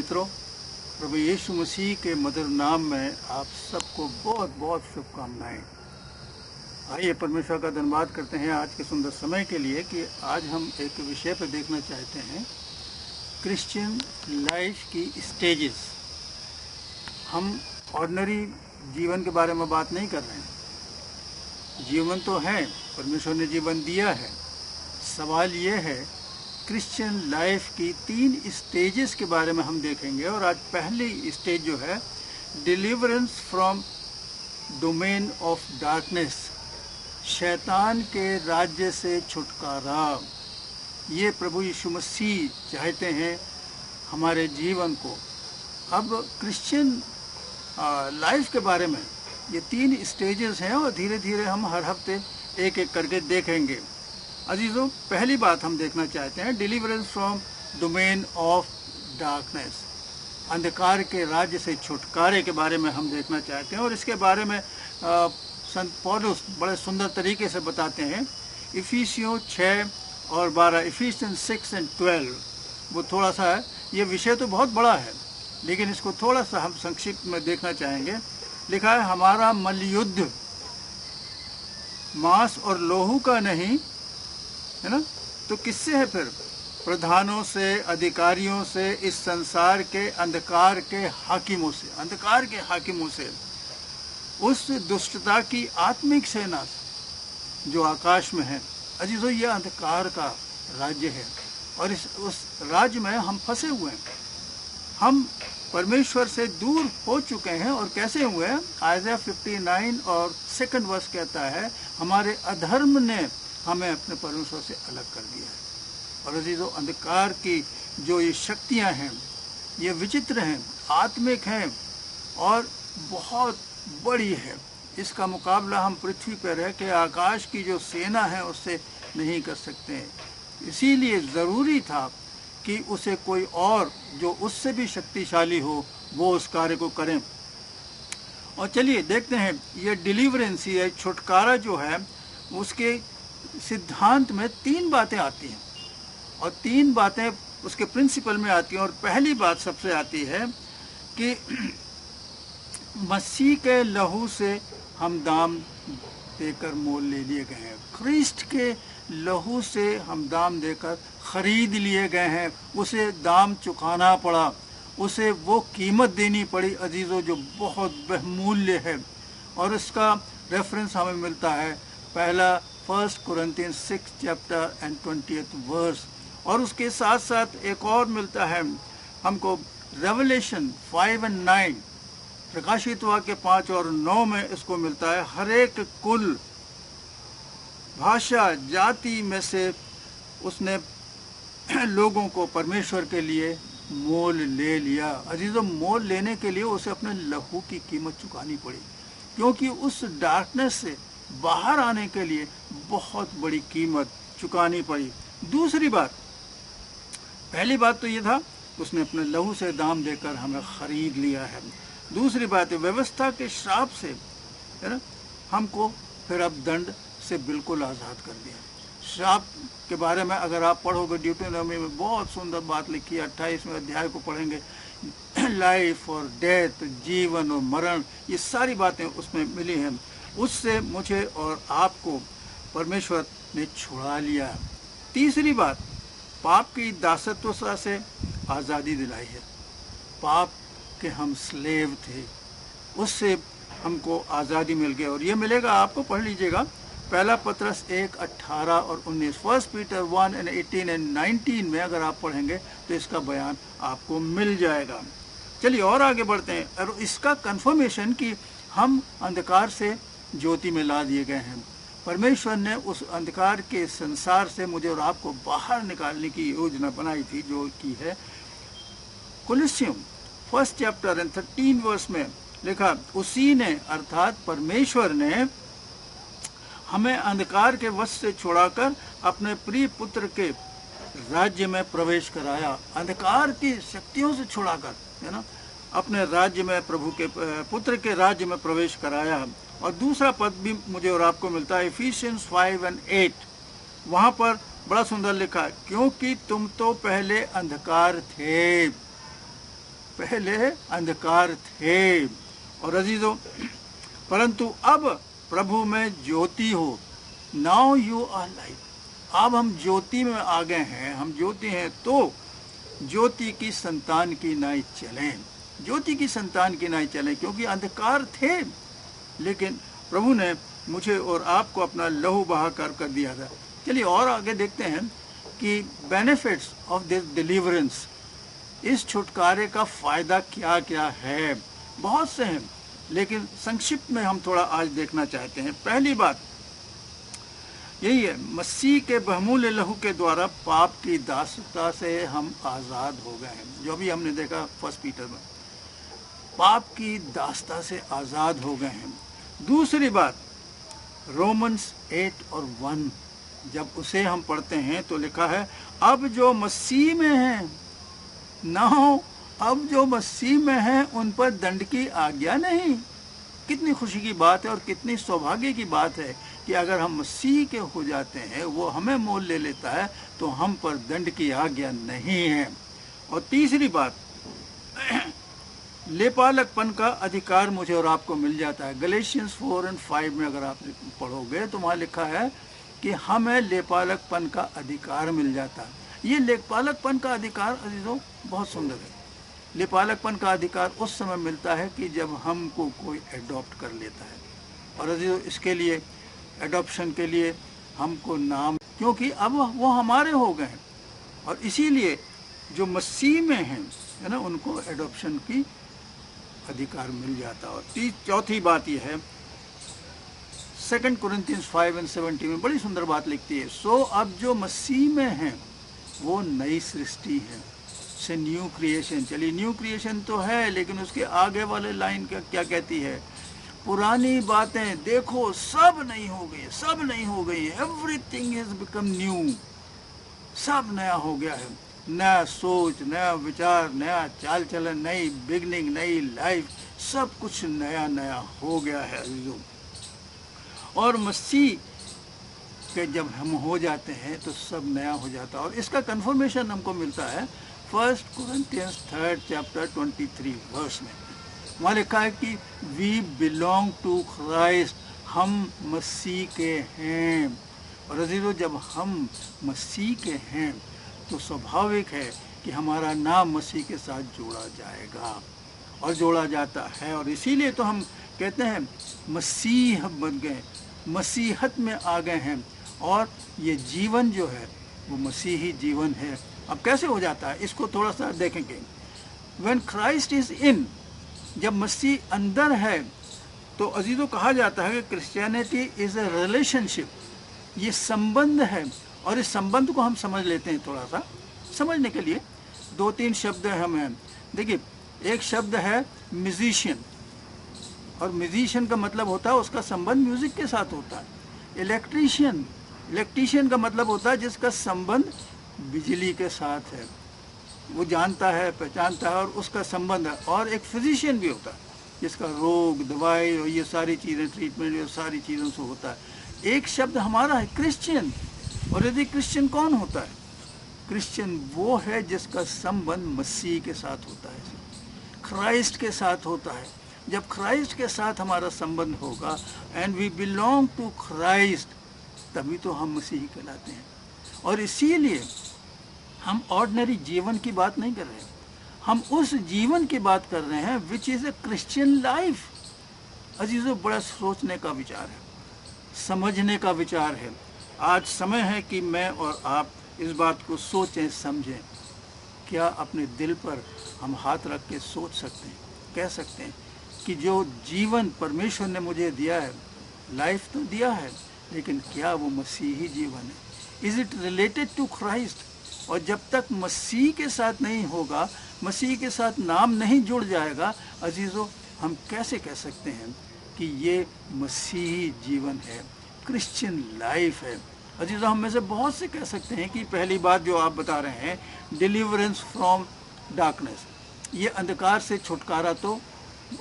मित्रों, प्रभु यीशु मसीह के मधुर नाम में आप सबको बहुत बहुत शुभकामनाएं। आइए परमेश्वर का धन्यवाद करते हैं आज के सुंदर समय के लिए कि आज हम एक विषय पर देखना चाहते हैं, क्रिश्चियन लाइफ की स्टेजेस। हम ऑर्डिनरी जीवन के बारे में बात नहीं कर रहे हैं। जीवन तो है, परमेश्वर ने जीवन दिया है। सवाल ये है, क्रिश्चियन लाइफ की 3 स्टेजेस के बारे में हम देखेंगे। और आज पहली स्टेज जो है, deliverance from domain of darkness, शैतान के राज्य से छुटकारा। ये प्रभु यीशु मसीह चाहते हैं हमारे जीवन को। अब क्रिश्चियन लाइफ के बारे में ये 3 स्टेजेस हैं और धीरे धीरे हम हर हफ्ते एक एक करके देखेंगे। अजीजों, पहली बात हम देखना चाहते हैं, deliverance from domain of darkness, अंधकार के राज्य से छुटकारे के बारे में हम देखना चाहते हैं। और इसके बारे में संत पौलुस बड़े सुंदर तरीके से बताते हैं। इफिसियों 6 और 12, इफिसियंस 6 और 12, वो थोड़ा सा है, ये विषय तो बहुत बड़ा है लेकिन इसको थोड़ा सा हम संक्षिप्त में देखना चाहेंगे। लिखा है, हमारा मल्लयुद्ध मांस और लोहू का नहीं है ना, तो किससे है फिर? प्रधानों से, अधिकारियों से, इस संसार के अंधकार के हाकिमों से, अंधकार के हाकिमों से, उस दुष्टता की आत्मिक सेना से जो आकाश में है। अजीजों, ये अंधकार का राज्य है और उस राज्य में हम फंसे हुए हैं। हम परमेश्वर से दूर हो चुके हैं। और कैसे हुए हैं? आयज़ाया 59 और 2 वर्ष कहता है, हमारे अधर्म ने हमें अपने परमेश्वर से अलग कर दिया है। और अजीजों, अंधकार की जो ये शक्तियां हैं, ये विचित्र हैं, आत्मिक हैं और बहुत बड़ी है। इसका मुकाबला हम पृथ्वी पर रह के आकाश की जो सेना है उससे नहीं कर सकते हैं। इसीलिए ज़रूरी था कि उसे कोई और जो उससे भी शक्तिशाली हो वो उस कार्य को करें। और चलिए देखते हैं, ये डिलीवरेंस, ये छुटकारा जो है, उसके सिद्धांत में 3 बातें आती हैं और 3 बातें उसके प्रिंसिपल में आती हैं। और पहली बात सबसे आती है कि मसीह के लहू से हम दाम देकर मोल ले लिए गए हैं। क्रिस्ट के लहू से हम दाम देकर खरीद लिए गए हैं। उसे दाम चुकाना पड़ा, उसे वो कीमत देनी पड़ी अजीज़ों जो बहुत बहुमूल्य है। और इसका रेफरेंस हमें मिलता है पहला 1 Corinthians 6 chapter and 20th verse. और उसके साथ साथ एक और मिलता है हमको, रेवलेशन 5 और 9, प्रकाशित वाक्य 5 और 9 में इसको मिलता है। हर एक कुल, भाषा, जाति में से उसने लोगों को परमेश्वर के लिए मोल ले लिया। अजीजों, मोल लेने के लिए उसे अपने लहू की कीमत चुकानी पड़ी, क्योंकि उस डार्कनेस से बाहर आने के लिए बहुत बड़ी कीमत चुकानी पड़ी। दूसरी बात, पहली बात तो ये था उसने अपने लहू से दाम देकर हमें खरीद लिया है। दूसरी बात है, व्यवस्था के श्राप से, है ना, हमको फिर अब दंड से बिल्कुल आज़ाद कर दिया। श्राप के बारे में अगर आप पढ़ोगे, ड्यूटेरोनॉमी में बहुत सुंदर बात लिखी है। 28वें अध्याय को पढ़ेंगे, लाइफ और डेथ, जीवन और मरण, ये सारी बातें उसमें मिली हैं। उससे मुझे और आपको परमेश्वर ने छुड़ा लिया। तीसरी बात, पाप की दासत्व से आज़ादी दिलाई है। पाप के हम स्लेव थे, उससे हमको आज़ादी मिल गई। और ये मिलेगा आपको, पढ़ लीजिएगा, पहला पत्रस 1, 18 और 19, 1 Peter 1 and 18 and 19 में अगर आप पढ़ेंगे तो इसका बयान आपको मिल जाएगा। चलिए और आगे बढ़ते हैं। और इसका कंफर्मेशन कि हम अंधकार से ज्योति में ला दिए गए हैं। परमेश्वर ने उस अंधकार के संसार से मुझे और आपको बाहर निकालने की योजना बनाई थी, जो की है कुलिस्सियों 1 चैप्टर एंड 13 वर्स में लिखा, उसी ने अर्थात परमेश्वर ने हमें अंधकार के वश से छुड़ाकर अपने प्रिय पुत्र के राज्य में प्रवेश कराया। अंधकार की शक्तियों से छुड़ाकर, है ना, अपने राज्य में, प्रभु के पुत्र के राज्य में प्रवेश कराया। और दूसरा पद भी मुझे और आपको मिलता है, इफिशियंस 5 और 8, वहाँ पर बड़ा सुंदर लिखा है, क्योंकि तुम तो पहले अंधकार थे पहले अंधकार थे। और अजीजों, परंतु अब प्रभु में ज्योति हो, नाउ यू आर लाइट। अब हम ज्योति में आ गए हैं, हम ज्योति हैं, तो ज्योति की संतान की नाई चलें, ज्योति की संतान की नाई चलें, क्योंकि अंधकार थे, लेकिन प्रभु ने मुझे और आपको अपना लहू बहा कर दिया था। चलिए और आगे देखते हैं कि बेनिफिट्स ऑफ दिस डिलीवरेंस, इस छुटकारे का फ़ायदा क्या क्या है। बहुत से हैं, लेकिन संक्षिप्त में हम थोड़ा आज देखना चाहते हैं। पहली बात यही है, मसीह के बहुमूल्य लहू के द्वारा पाप की दासता से हम आज़ाद हो गए हैं। जो भी हमने देखा 1 पीटर में, पाप की दासता से आज़ाद हो गए हैं। दूसरी बात, रोमन्स 8 और 1 जब उसे हम पढ़ते हैं तो लिखा है, अब जो मसीह में हैं, नाउ अब जो मसीह में हैं उन पर दंड की आज्ञा नहीं। कितनी खुशी की बात है और कितनी सौभाग्य की बात है कि अगर हम मसीह के हो जाते हैं, वो हमें मोल ले लेता है, तो हम पर दंड की आज्ञा नहीं है। और तीसरी बात, लेपालकपन का अधिकार मुझे और आपको मिल जाता है। गलेशियंस 4 और 5 में अगर आप पढ़ोगे तो वहाँ लिखा है कि हमें लेपालकपन का अधिकार मिल जाता है। ये लेपालकपन का अधिकार अजीजों बहुत सुंदर है। लेपालकपन का अधिकार उस समय मिलता है कि जब हमको कोई एडॉप्ट कर लेता है। और अजीजों, इसके लिए, एडॉप्शन के लिए हमको नाम, क्योंकि अब वो हमारे हो गए हैं, और इसीलिए जो मसीह में हैं, है ना, उनको एडॉप्शन की अधिकार मिल जाता है। और चौथी बात यह है, 2 Corinthians 5 और 17 में बड़ी सुंदर बात लिखती है, सो अब जो मसीह में हैं वो नई सृष्टि है, से न्यू क्रिएशन। चलिए, न्यू क्रिएशन तो है, लेकिन उसके आगे वाले लाइन क्या कहती है, पुरानी बातें देखो सब नई हो गई, सब नई हो गई, एवरीथिंग हैज बिकम न्यू, सब नया हो गया है। नया सोच, नया विचार, नया चाल चलन, नई बिगनिंग, नई लाइफ, सब कुछ नया नया हो गया है अजीजों। और मसीह के जब हम हो जाते हैं तो सब नया हो जाता है। और इसका कंफर्मेशन हमको मिलता है 1 Corinthians 3rd chapter 23 वर्स में। वहाँ लिखा है कि वी बिलोंग टू क्राइस्ट, हम मसीह के हैं। और अजीजों, जब हम मसीह के हैं तो स्वाभाविक है कि हमारा नाम मसीह के साथ जोड़ा जाएगा, और जोड़ा जाता है। और इसीलिए तो हम कहते हैं मसीह बन गए, मसीहत में आ गए हैं, और ये जीवन जो है वो मसीही जीवन है। अब कैसे हो जाता है, इसको थोड़ा सा देखेंगे। When Christ is in, जब मसीह अंदर है, तो अजीजों कहा जाता है कि क्रिश्चियनिटी इज़ अ रिलेशनशिप, ये संबंध है। और इस संबंध को हम समझ लेते हैं। थोड़ा सा समझने के लिए 2-3 शब्द हमें देखिए। एक शब्द है म्यूजिशियन, और म्यूजिशियन का मतलब होता है उसका संबंध म्यूजिक के साथ होता है। इलेक्ट्रीशियन, इलेक्ट्रीशियन का मतलब होता है जिसका संबंध बिजली के साथ है, वो जानता है, पहचानता है, और उसका संबंध है। और एक फिजिशियन भी होता है जिसका रोग, दवाई और ये सारी चीज़ें, ट्रीटमेंट, ये सारी चीज़ों से होता है। एक शब्द हमारा है क्रिश्चियन। और यदि क्रिश्चियन कौन होता है, क्रिश्चियन वो है जिसका संबंध मसीह के साथ होता है, क्राइस्ट के साथ होता है। जब क्राइस्ट के साथ हमारा संबंध होगा, and we belong to Christ, तभी तो हम मसीही कहलाते हैं। और इसीलिए हम ऑर्डिनरी जीवन की बात नहीं कर रहे हैं, हम उस जीवन की बात कर रहे हैं which is a Christian life. अजीजों, बड़ा सोचने का विचार है, समझने का विचार है। आज समय है कि मैं और आप इस बात को सोचें, समझें। क्या अपने दिल पर हम हाथ रख के सोच सकते हैं, कह सकते हैं कि जो जीवन परमेश्वर ने मुझे दिया है, लाइफ तो दिया है, लेकिन क्या वो मसीही जीवन है? Is it related to Christ? और जब तक मसीह के साथ नहीं होगा, मसीह के साथ नाम नहीं जुड़ जाएगा, अजीज़ों, हम कैसे कह सकते हैं कि ये मसीही जीवन है, क्रिश्चियन लाइफ है? अजीज़ों, हम में से बहुत से कह सकते हैं कि पहली बात जो आप बता रहे हैं, डिलीवरेंस फ्रॉम डार्कनेस, ये अंधकार से छुटकारा तो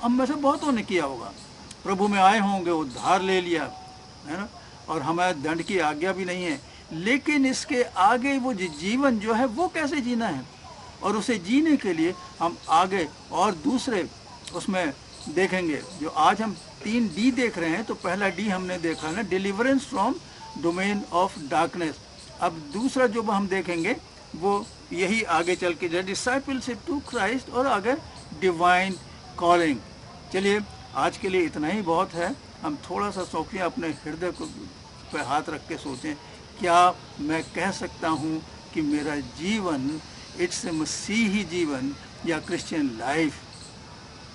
हम में से बहुतों ने किया होगा। प्रभु में आए होंगे, उद्धार ले लिया है ना, और हमारे दंड की आज्ञा भी नहीं है। लेकिन इसके आगे वो जीवन जो है वो कैसे जीना है, और उसे जीने के लिए हम आगे और दूसरे उसमें देखेंगे। जो आज हम 3 डी देख रहे हैं, तो पहला डी हमने देखा ना, deliverance from domain of darkness. अब दूसरा जो हम देखेंगे वो यही आगे चल के जो डिसाइपलशिप टू क्राइस्ट और आगे डिवाइन कॉलिंग। चलिए आज के लिए इतना ही बहुत है। हम थोड़ा सा सोचें, अपने हृदय को पे हाथ रख के सोचें, क्या मैं कह सकता हूँ कि मेरा जीवन इट्स मसीही जीवन या क्रिश्चियन लाइफ।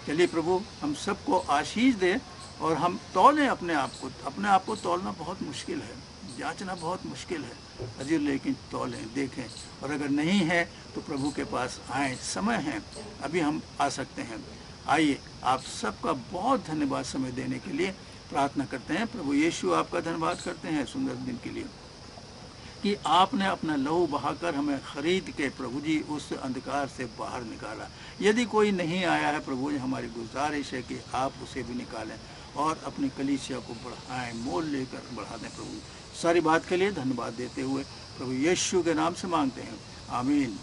चलिए प्रभु हम सबको आशीष दे और हम तौलें अपने आप को तौलना बहुत मुश्किल है, जांचना बहुत मुश्किल है अजीर, लेकिन तौलें, देखें, और अगर नहीं है तो प्रभु के पास आएँ, समय है, अभी हम आ सकते हैं। आइए, आप सबका बहुत धन्यवाद समय देने के लिए। प्रार्थना करते हैं। प्रभु यीशु आपका धन्यवाद करते हैं सुंदर दिन के लिए कि आपने अपना लहू बहाकर हमें खरीद के प्रभु जी उस अंधकार से बाहर निकाला। यदि कोई नहीं आया है प्रभु जी, हमारी गुजारिश है कि आप उसे भी निकालें और अपनी कलीसिया को बढ़ाएं, मोल लेकर बढ़ा दें। प्रभु सारी बात के लिए धन्यवाद देते हुए प्रभु यीशु के नाम से मांगते हैं, आमीन।